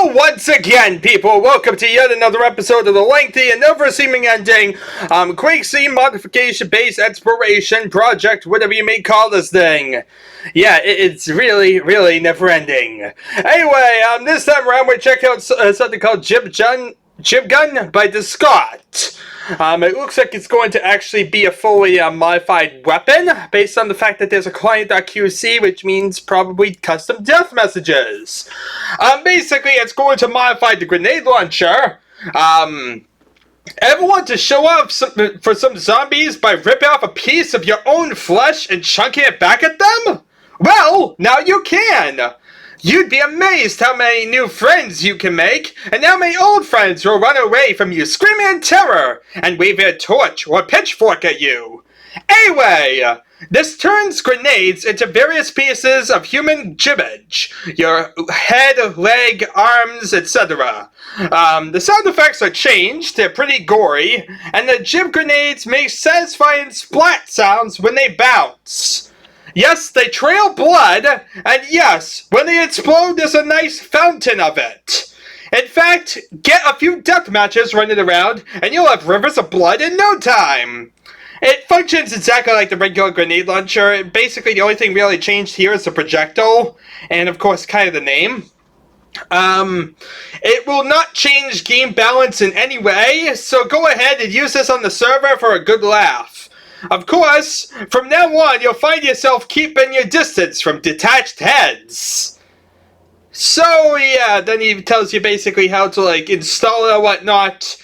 Hello once again, people. Welcome to yet another episode of the lengthy and never-seeming ending Quake Scene Modification-Based Exploration Project, whatever you may call this thing. Yeah, it's really, really never-ending. Anyway, this time around we're checking out something called Jib Gun by the Scott. It looks like it's going to actually be a fully modified weapon, based on the fact that there's a client.qc, which means probably custom death messages. Basically, it's going to modify the grenade launcher. Ever want to show off for some zombies by ripping off a piece of your own flesh and chunking it back at them? Well, now you can! You'd be amazed how many new friends you can make, and how many old friends will run away from you screaming in terror and wave a torch or pitchfork at you. Anyway, this turns grenades into various pieces of human gibbage. Your head, leg, arms, etc. The sound effects are changed, they're pretty gory, and the jib grenades make satisfying splat sounds when they bounce. Yes, they trail blood, and yes, when they explode, there's a nice fountain of it. In fact, get a few death matches running around, and you'll have rivers of blood in no time. It functions exactly like the regular grenade launcher. Basically, the only thing really changed here is the projectile, and of course, kind of the name. It will not change game balance in any way, so go ahead and use this on the server for a good laugh. Of course, from now on, you'll find yourself keeping your distance from detached heads. So, yeah, then he tells you basically how to, install it or whatnot.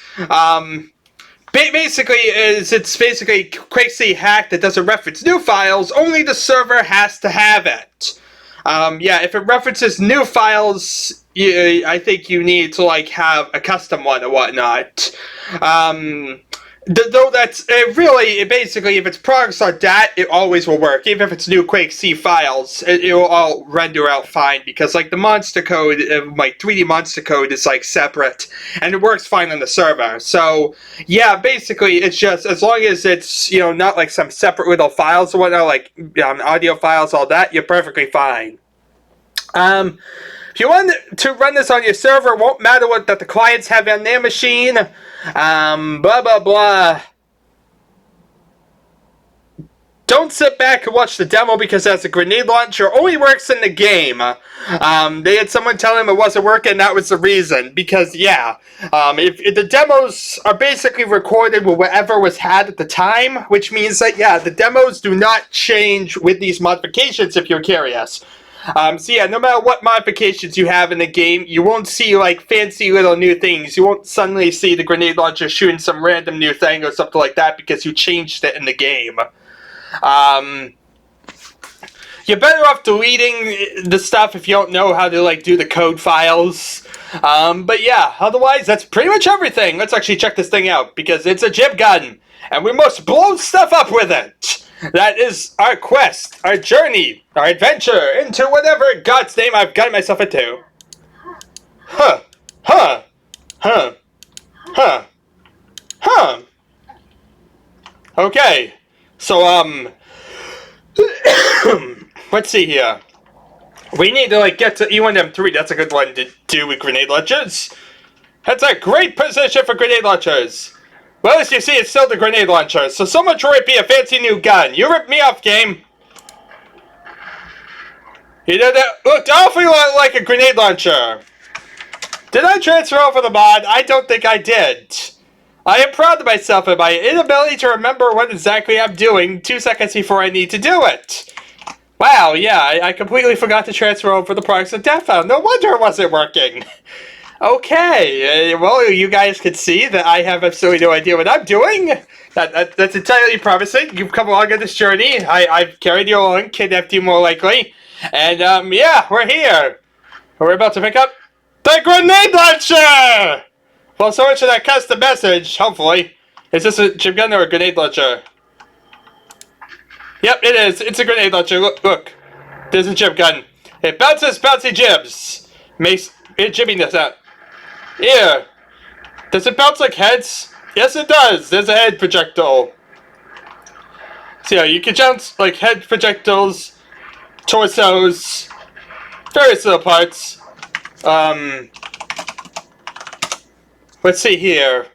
Basically, it's basically a crazy hack that doesn't reference new files, only the server has to have it. Yeah, if it references new files, I think you need to, have a custom one or whatnot. Though that's really, basically, if it's products.dat, it always will work. Even if it's new Quake C files, it will all render out fine, because, the monster code, 3D monster code is, separate, and it works fine on the server. So, yeah, basically, it's just, as long as it's, not, some separate little files or whatnot, audio files, all that, you're perfectly fine. If you want to run this on your server, it won't matter what that the clients have on their machine. Blah, blah, blah. Don't sit back and watch the demo because as a grenade launcher only works in the game. They had someone tell them it wasn't working, that was the reason. Because, yeah, if the demos are basically recorded with whatever was had at the time, which means that, yeah, the demos do not change with these modifications if you're curious. So yeah, no matter what modifications you have in the game, you won't see, fancy little new things. You won't suddenly see the grenade launcher shooting some random new thing or something like that because you changed it in the game. You're better off deleting the stuff if you don't know how to, do the code files. But yeah, otherwise, that's pretty much everything. Let's actually check this thing out, because it's a jib gun, and we must blow stuff up with it. That is our quest, our journey, our adventure into whatever God's name I've gotten myself into. Huh. Huh. Huh. Huh. Huh. Okay. So, let's see here. We need to, get to E1M3. That's a good one to do with grenade launchers. That's a great position for grenade launchers. Well, as you see, it's still the grenade launcher, so much for it be a fancy new gun. You ripped me off, game. You know, that looked awfully like a grenade launcher. Did I transfer over the mod? I don't think I did. I am proud of myself and my inability to remember what exactly I'm doing 2 seconds before I need to do it. Wow, yeah, I completely forgot to transfer over the products of Death File. No wonder it wasn't working. Okay, well, you guys can see that I have absolutely no idea what I'm doing. That's entirely promising. You've come along on this journey. I've carried you along, kidnapped you more likely. And, yeah, we're here. We're about to pick up the grenade launcher! Well, so much for that custom message, hopefully. Is this a jib gun or a grenade launcher? Yep, it is. It's a grenade launcher. Look. There's a jib gun. It bounces bouncy jibs. Makes it jibbiness out. Here. Does it bounce like heads? Yes, it does. There's a head projectile. So yeah, you can bounce head projectiles, torsos, various little parts. Let's see here.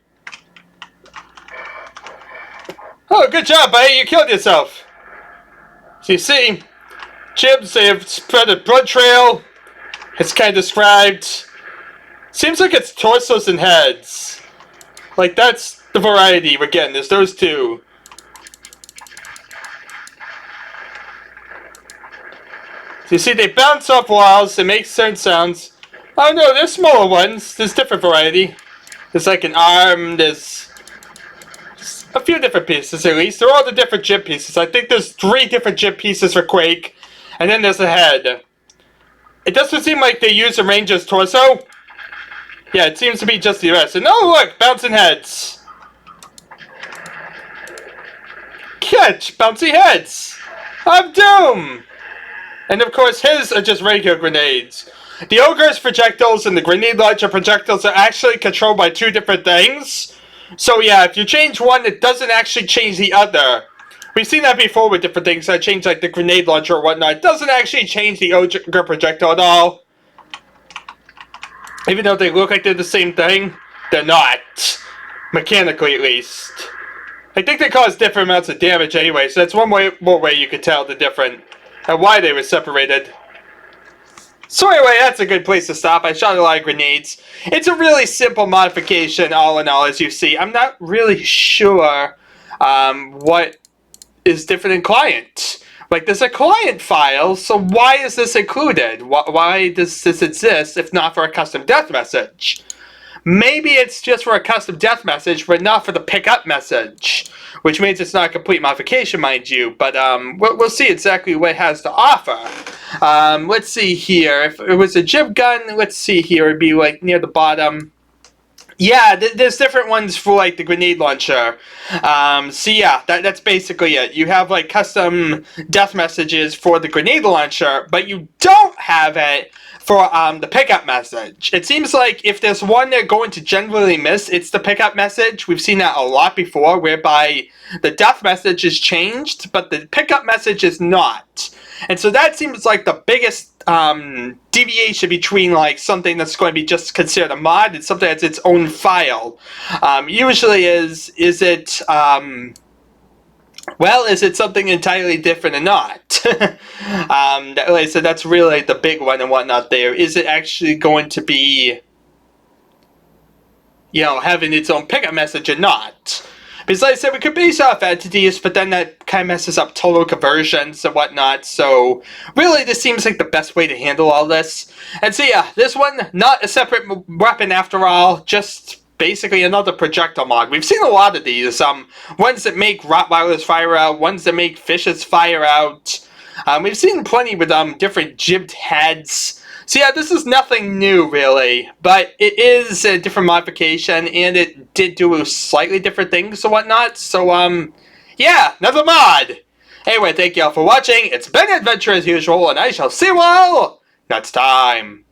Oh, good job, buddy. You killed yourself. So you see, jibs, they have spread a blood trail. It's kind of described. Seems like it's torsos and heads. Like, that's the variety. Again, there's those two. So you see, they bounce off walls. They make certain sounds. Oh no, there's smaller ones. There's different variety. There's like an arm. There's a few different pieces at least. They're all the different jib pieces. I think there's 3 different jib pieces for Quake. And then there's a head. It doesn't seem like they use the ranger's torso. Yeah, it seems to be just the rest. And oh look, bouncing heads. Catch bouncy heads of doom. And of course his are just regular grenades. The ogre's projectiles and the grenade launcher projectiles are actually controlled by 2 different things. So yeah, if you change one, it doesn't actually change the other. We've seen that before with different things that change, like the grenade launcher or whatnot. It doesn't actually change the ogre projectile at all. Even though they look like they're the same thing, they're not. Mechanically, at least. I think they cause different amounts of damage anyway, so that's one more way you could tell the difference and why they were separated. So anyway, that's a good place to stop. I shot a lot of grenades. It's a really simple modification, all in all, as you see. I'm not really sure what is different in client. Like, there's a client file, so why is this included? Why does this exist if not for a custom death message? Maybe it's just for a custom death message, but not for the pickup message. Which means it's not a complete modification, mind you. But we'll see exactly what it has to offer. Let's see here. If it was a jib gun, let's see here. It'd be like near the bottom. Yeah, there's different ones for like the grenade launcher. So yeah, that's basically it. You have like custom death messages for the grenade launcher, but you don't have it for the pickup message. It seems like if there's one they're going to generally miss, it's the pickup message. We've seen that a lot before, whereby the death message is changed, but the pickup message is not. And so that seems like the biggest deviation between like something that's going to be just considered a mod and something that's its own file. Usually is it well, is it something entirely different or not? Like I said, that's really the big one and whatnot there. Is it actually going to be, you know, having its own pickup message or not? Because like I said, we could base off entities, but then that kind of messes up total conversions and whatnot. So really, this seems like the best way to handle all this. And so yeah, this one, not a separate weapon after all, just basically another projectile mod. We've seen a lot of these. Ones that make Rottweilers fire out, ones that make fishes fire out. We've seen plenty with different jibbed heads. So yeah, this is nothing new really, but it is a different modification, and it did do slightly different things and whatnot. So yeah, another mod. Anyway, thank you all for watching. It's been an adventure as usual, and I shall see you all next time.